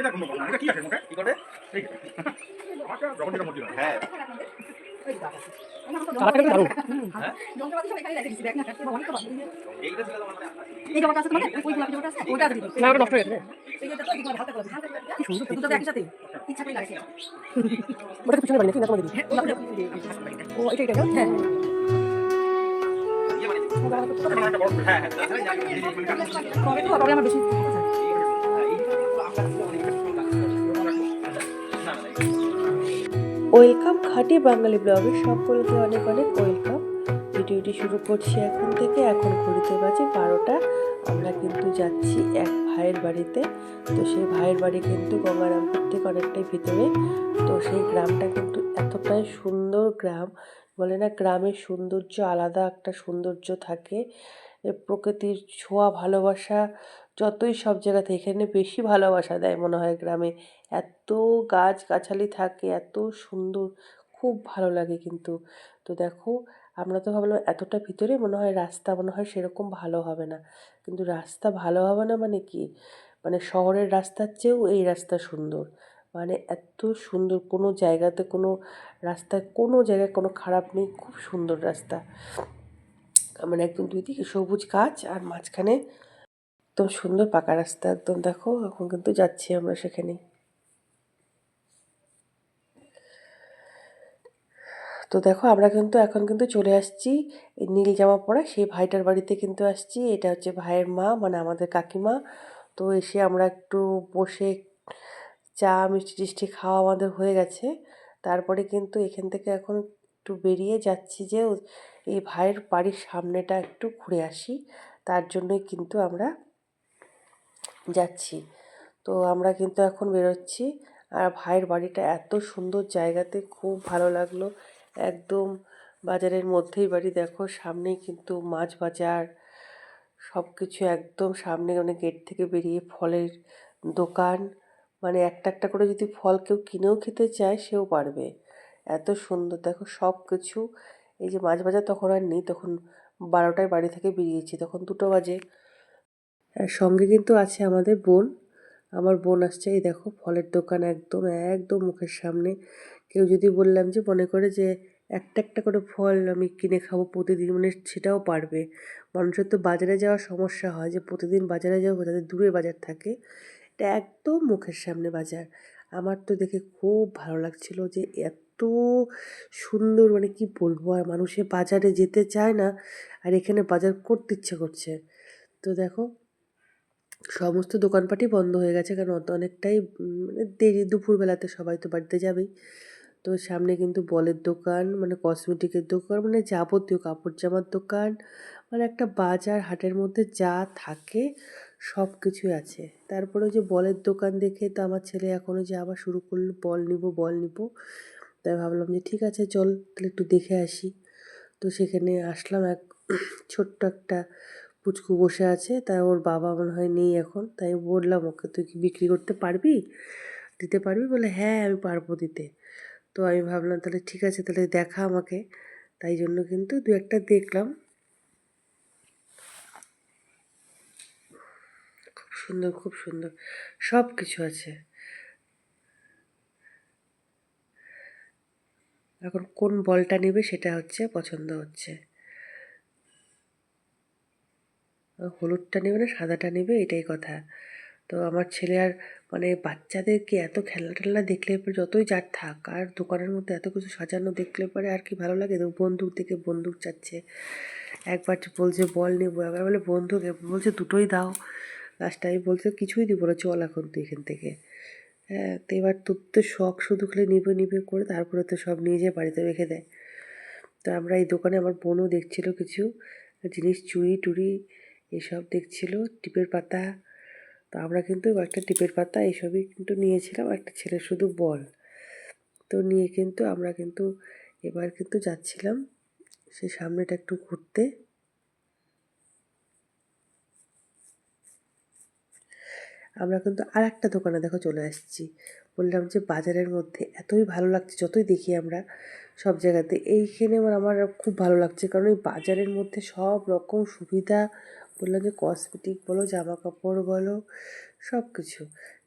এটা কোনো কথা না। এটা কি আছে মুখে? কি করে? এই আচ্ছা যখন যেটা মর্জি হয়। হ্যাঁ। চালাটা কিন্তু দারুণ। হ্যাঁ? যন্ত্রপাতি সব এখানে রেখে দিছি, দেখ না, এত অনেক তো বাকি। এইটা ছিল তোমার মানে এই জামাটা আছে তোমাদের? ওই গোলাপি জামাটা আছে? ওইটা আছে দিদি। না, ওটা নষ্ট হয়ে গেছে। এই যে দেখো, হালকা করে হালকা করে। কি সুন্দর, দুটো একই সাথে। ইচ্ছা করে লাগিয়েছি। ওটা তো পিছনে বাড়ি নাকি না তোমাদের দিদি? হ্যাঁ, ওটা দিয়ে দিই। ও এটা এটা হ্যাঁ। ইয়ে মানে এটা একটা বড় হ্যাঁ হ্যাঁ। তাছাড়া জানি তবে তো তবে আমার বেশি ওয়েলকাম খাঁটি বাঙালি ব্লগে সকলকে অনেক অনেক ওয়েলকাম। ভিডিওটি শুরু করছি এখন থেকে। এখন ঘড়িতে বাজে 12টা। আমরা কিন্তু যাচ্ছি এক ভাইয়ের বাড়িতে। তো সেই ভাইয়ের বাড়ি কিন্তু গঙ্গারামপুর থেকে অনেকটাই ভিতরে। তো সেই গ্রামটা কিন্তু এতটাই সুন্দর গ্রাম, বলে না গ্রামের সৌন্দর্য আলাদা একটা সৌন্দর্য থাকে। প্রকৃতির ছোঁয়া ভালোবাসা যতই সব জায়গাতে, এখানে বেশি ভালোবাসা দেয় মনে হয় গ্রামে। এত গাছগাছালি থাকে, এত সুন্দর, খুব ভালো লাগে কিন্তু। তো দেখো, আমরা তো ভাবলাম এতটা ভিতরে মনে হয় রাস্তা মনে হয় সেরকম ভালো হবে না, কিন্তু রাস্তা ভালো হবে না মানে কি, মানে শহরের রাস্তার চেয়েও এই রাস্তা সুন্দর। মানে এত সুন্দর, কোনো জায়গাতে কোনো রাস্তায় কোনো জায়গায় কোনো খারাপ নেই, খুব সুন্দর রাস্তা। মানে একদম দুই দিকে সবুজ গাছ আর মাঝখানে একদম সুন্দর পাকা রাস্তা একদম। দেখো এখন কিন্তু যাচ্ছি আমরা সেখানে। তো দেখো আমরা কিন্তু এখন কিন্তু চলে আসছি এই নীল জামা পরা সেই ভাইটার বাড়িতে কিন্তু আসছি। এটা হচ্ছে ভাইয়ের মা, মানে আমাদের কাকিমা। তো এসে আমরা একটু বসে চা মিষ্টি টিষ্টি খাওয়া আমাদের হয়ে গেছে। তারপরে কিন্তু এখান থেকে এখন একটু বেরিয়ে যাচ্ছি যে এই ভাইয়ের বাড়ির সামনেটা একটু ঘুরে আসি, তার জন্যই কিন্তু আমরা যাচ্ছি। তো আমরা কিন্তু এখন বেরোচ্ছি। আর ভাইয়ের বাড়িটা এত সুন্দর জায়গাতে, খুব ভালো লাগলো। একদম বাজারের মধ্যেই বাড়ি। দেখো সামনেই কিন্তু মাছ বাজার, সব কিছু একদম সামনে, মানে গেট থেকে বেরিয়ে ফলের দোকান। মানে একটা একটা করে যদি ফল কেউ কিনেও খেতে চায় সেও পারবে, এত সুন্দর। দেখো সব কিছু। এই যে মাছ বাজার তখন আর নেই, তখন 12টায় বাড়ি থেকে বেরিয়েছি, তখন 2টো বাজে। আর সঙ্গে কিন্তু আছে আমাদের বোন, আমার বোন আসছে। এই দেখো ফলের দোকান একদম একদম মুখের সামনে। কেউ যদি বললাম যে মনে করে যে একটা একটা করে ফল আমি কিনে খাবো প্রতিদিন, মানে সেটাও পারবে। মানুষের তো বাজারে যাওয়ার সমস্যা হয়, যে প্রতিদিন বাজারে যাবো, যাদের দূরে বাজার থাকে। এটা একদম মুখের সামনে বাজার। আমার তো দেখে খুব ভালো লাগছিল যে এত সুন্দর, মানে কি বলবো, আর মানুষে বাজারে যেতে চায় না, আর এখানে বাজার করতে ইচ্ছে করছে। তো দেখো সমস্ত দোকানপাটই বন্ধ হয়ে গেছে, কারণ অনেকটাই মানে দেরি, দুপুরবেলাতে সবাই তো বাড়িতে যাবেই। তো সামনে কিন্তু বলের দোকান, মানে কসমেটিকের দোকান, মানে যাবতীয় কাপড় জামার দোকান, মানে একটা বাজার হাটের মধ্যে যা থাকে সব কিছুই আছে। তারপরে ওই যে বলের দোকান দেখে তো আমার ছেলে এখনও যে আবার শুরু করলো বল নিব বল নিব। তাই ভাবলাম যে ঠিক আছে চল তাহলে একটু দেখে আসি। তো সেখানে আসলাম। এক ছোট্ট একটা পুচকু বসে আছে, তাই ওর বাবা মনে হয় নেই এখন। তাই বললাম ওকে, তুই কি বিক্রি করতে পারবি, দিতে পারবি? বলে হ্যাঁ আমি পারবো দিতে। তো আমি ভাবলাম তাহলে ঠিক আছে, তাহলে দেখা আমাকে। তাই জন্য কিন্তু দু একটা দেখলাম। খুব সুন্দর খুব সুন্দর সব কিছু আছে। এখন কোন বলটা নেবে সেটা হচ্ছে পছন্দ হচ্ছে। হলুদটা নেবে না সাদাটা নেবে, এটাই কথা। তো আমার ছেলে আর, মানে বাচ্চাদেরকে এত খেলনা টেলনা দেখলে পরে যতই যার থাক, আর দোকানের মধ্যে এত কিছু সাজানো দেখলে পরে আর কি ভালো লাগে। তো বন্দুক দেখে বন্দুক চাচ্ছে, একবার বলছে বল নেবো, একবার বলে বন্দুক, বলছে দুটোই দাও। লাস্টে আমি বলছে কিছুই দিব না, চল এখন তুই এখান থেকে। হ্যাঁ, তো এবার তোর তো শখ শুধু খালি নিবে নিবে করে, তারপরে তো সব নিয়ে যেয়ে বাড়িতে রেখে দেয়। তো আমরা এই দোকানে, আমার বোনও দেখছিল কিছু জিনিস, চুড়ি টুড়ি এসব দেখছিল, টিপের পাতা। তো আমরা কিন্তু একটা টিপের পাতা এইসবই কিন্তু নিয়েছিলাম, একটা ছেলের শুধু বল। তো নিয়ে কিন্তু আমরা কিন্তু এবার কিন্তু যাচ্ছিলাম সে সামনেটা একটু ঘুরতে। আমরা কিন্তু আর একটা দোকানে দেখো চলে আসছি। বললাম যে বাজারের মধ্যে এতই ভালো লাগছে, যতই দেখি আমরা সব জায়গাতে, এইখানে আমার আমার খুব ভালো লাগছে, কারণ এই বাজারের মধ্যে সব রকম সুবিধা বললাম যে কসমেটিক বলো, জামা কাপড় বলো, সব কিছু।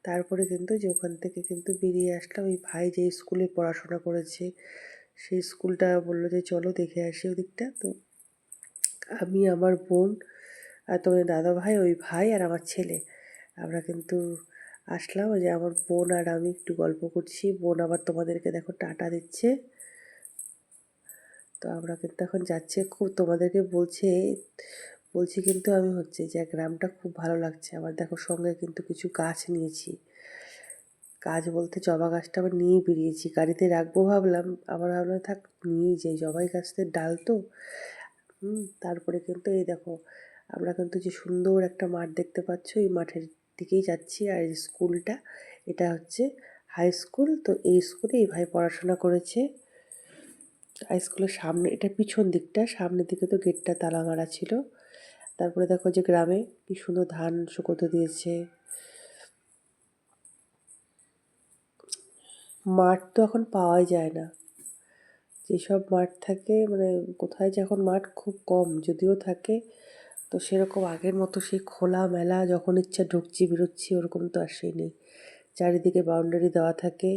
তারপরে কিন্তু যে ওখান থেকে কিন্তু বেরিয়ে আসলাম, ওই ভাই যে স্কুলে পড়াশোনা করেছে সেই স্কুলটা বললো যে চলো দেখে আসি ওদিকটা। তো আমি, আমার বোন আর তোমাদের দাদা ভাই, ওই ভাই আর আমার ছেলে, আমরা কিন্তু আসলাম। ওই যে আমার বোন আর আমি একটু গল্প করছি, বোন আবার তোমাদেরকে দেখো টাটা দিচ্ছে। তো আমরা কিন্তু এখন যাচ্ছি, খুব তোমাদেরকে বলছি কিন্তু আমি হচ্ছে যে গ্রামটা খুব ভালো লাগছে। আবার দেখো সঙ্গে কিন্তু কিছু গাছ নিয়েছি, গাছ বলতে জবা গাছটা আবার নিয়েই বেরিয়েছি, গাড়িতে রাখবো ভাবলাম, আবার ভাবলাম থাক নিয়েই যাই, জবাই গাছের ডাল তো। তারপরে কিন্তু এই দেখো আমরা কিন্তু যে সুন্দর একটা মাঠ দেখতে পাচ্ছ, এই মাঠের দিকেই যাচ্ছি। আর এই স্কুলটা, এটা হচ্ছে হাই স্কুল। তো এই স্কুলে এই ভাই পড়াশোনা করেছে। হাই স্কুলের সামনে, এটা পিছন দিকটা, সামনের দিকে তো গেটটা তালা মারা ছিল। তারপরে দেখো যে গ্রামে কি সুন্দর ধান শুকোতে দিয়েছে। মাঠ তো এখন পাওয়াই যায় না, যেসব মাঠ থাকে মানে কোথায় যে এখন মাঠ খুব কম, যদিও থাকে তো সেরকম আগের মতো সেই খোলা মেলা যখন ইচ্ছা ঢুকছি বেরোচ্ছি ওরকম তো আর সেই নেই। চারিদিকে বাউন্ডারি দেওয়া থাকে,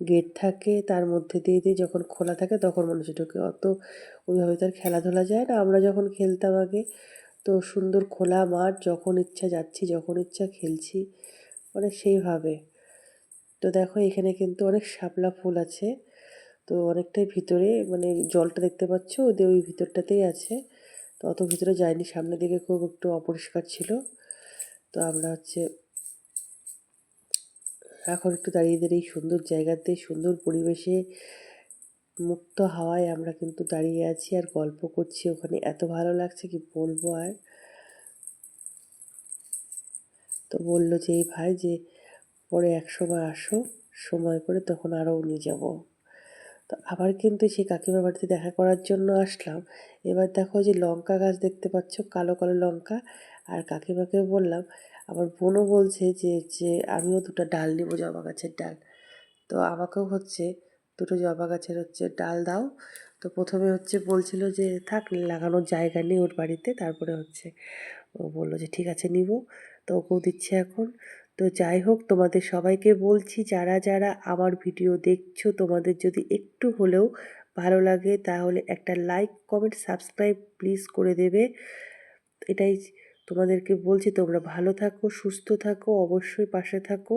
গেট থাকে, তার মধ্যে দিয়ে যখন খোলা থাকে তখন মানুষ ঢোকে। অত ওইভাবে তো আর খেলাধুলা যায় না। আমরা যখন খেলতাম আগে তো সুন্দর খোলা মাঠ, যখন ইচ্ছা যাচ্ছি, যখন ইচ্ছা খেলছি, মানে সেইভাবে। তো দেখো এখানে কিন্তু অনেক শাপলা ফুল আছে, তো অনেকটাই ভিতরে, মানে জলটা দেখতে পাচ্ছ ওদের ওই ভিতরটাতেই আছে। তো অত ভিতরে যায়নি, সামনের দিকে খুব একটু অপরিষ্কার ছিল। তো আমরা হচ্ছে এখন একটু দাঁড়িয়ে দাঁড়িয়ে সুন্দর জায়গাতে, সুন্দর পরিবেশে, মুক্ত হাওয়ায় আমরা কিন্তু দাঁড়িয়ে আছি আর গল্প করছি। ওখানে এত ভালো লাগছে কি বলবো আর। তো বললো যে এই ভাই যে পরে এক সময় আসো, সময় করে তখন আরও নিয়ে যাব। তো আবার কিন্তু সেই কাকিমার বাড়িতে দেখা করার জন্য আসলাম। এবার দেখো যে লঙ্কা গাছ দেখতে পাচ্ছ, কালো কালো লঙ্কা। আর কাকিমাকে বললাম, আমার বোনও বলছে যে আমিও দুটো ডাল নেবো, জবা গাছের ডাল। তো আমাকেও হচ্ছে দুটো জবা গাছের হচ্ছে ডাল দাও। তো প্রথমে হচ্ছে বলছিল যে থাক, লাগানোর জায়গা নেই ওর বাড়িতে। তারপরে হচ্ছে ও বললো যে ঠিক আছে নিব, তো ওকেও দিচ্ছে এখন। তো যাই হোক, তোমাদের সবাইকে বলছি যারা যারা আমার ভিডিও দেখছো, তোমাদের যদি একটু হলেও ভালো লাগে তাহলে একটা লাইক, কমেন্ট, সাবস্ক্রাইব প্লিজ করে দেবে। এটাই তোমাদেরকে বলছি, তোমরা ভালো থাকো, সুস্থ থাকো, অবশ্যই পাশে থাকো।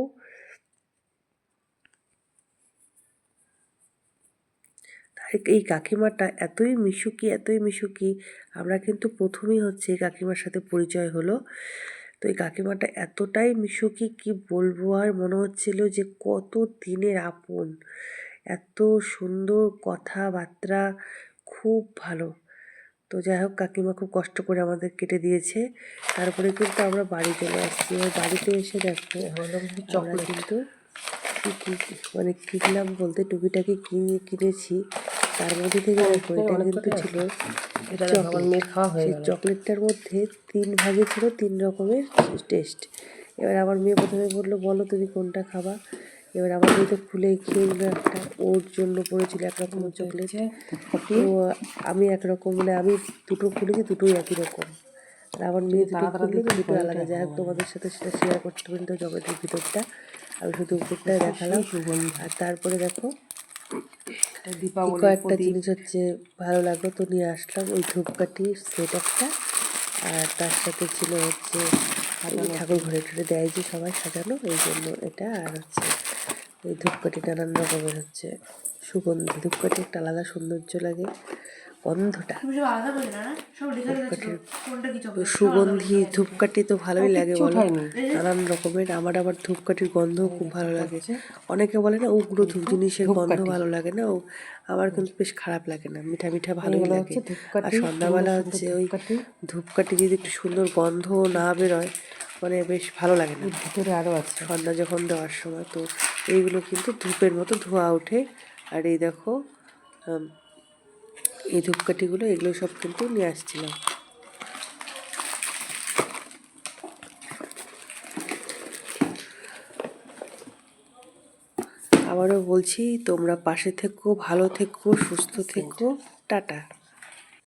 আর এই কাকিমাটা এতই মিশুকি, এতই মিশুকি। আমরা কিন্তু প্রথমেই হচ্ছে এই কাকিমার সাথে পরিচয় হলো। তো এই কাকিমাটা এতটাই মিশুকি কি বলবো আর, মনে হচ্ছিল যে কত দিনের আপন। এত সুন্দর কথাবার্তা, খুব ভালো। তো যাই হোক, কাকিমা খুব কষ্ট করে আমাদের কেটে দিয়েছে। তারপরে কিন্তু আমরা বাড়ি চলে আসছি। এবার বাড়িতে এসে দেখো আমরা কিন্তু মানে কিনলাম বলতে টুকিটাকি কিনেছি। তার মধ্যে থেকে দেখো এটা কিন্তু ছিল আমার মেয়ের খাওয়া হয়ে সেই গেল। চকলেটটার মধ্যে 3 ভাগে ছিল 3 রকমের টেস্ট। এবার আমার মেয়ে প্রথমে বললো বলো তুমি কোনটা খাবা। এবার আমার মেয়ে তো খুলে খেয়ে নিল একটা, ওর জন্য পড়েছিল এক রকমের চকলেট। তো আমি একরকম, মানে আমি দুটো খুলেছি, দুটোই একই রকম। আর আমার মেয়ে দুটো খুললো, দুটো আলাদা। যাই হোক, তোমাদের সাথে সেটা শেয়ার করতে পারি তো চকলেটের ভিতরটা। আমি শুধু উপরটাই দেখালাম। আর তারপরে দেখো কি কয়েকটা জিনিস হচ্ছে ভালো লাগলো তো নিয়ে আসলাম। ওই ধূপকাঠি সেট একটা, আর তার সাথে ছিল হচ্ছে ঠাকুর ঘরে টরে দেয় যে সবাই সাজানো, এই জন্য এটা। আর হচ্ছে ওই ধূপকাঠি নানান রকমের হচ্ছে সুগন্ধি। ধূপকাঠি একটা আলাদা সৌন্দর্য লাগে, গন্ধটা ধূপকাঠির সুগন্ধি। ধূপকাঠি তো ভালোই লাগে বলো, নানান রকমের। আমার আবার ধূপকাঠির গন্ধও খুব ভালো লাগে। অনেকে বলে না উগ্র ধূপ জিনিসের গন্ধ ভালো লাগে না, ও আমার কিন্তু বেশ খারাপ লাগে না, মিঠা মিঠা ভালোই লাগে। আর সন্ধ্যাবেলা হচ্ছে ওই ধূপকাঠি যদি একটু সুন্দর গন্ধ না বেরোয়, মানে বেশ ভালো লাগে না। ভিতরে আরও আছে। সন্ধ্যা যখন দেওয়ার সময় তো এইগুলো কিন্তু ধূপের মতো ধোঁয়া ওঠে। আর এই দেখো এই ধূপকাঠিগুলো, এগুলো সব কিন্তু নিয়ে আসছিলাম। আবারও বলছি তোমরা পাশে থেকো, ভালো থেকো, সুস্থ থেকো, টাটা।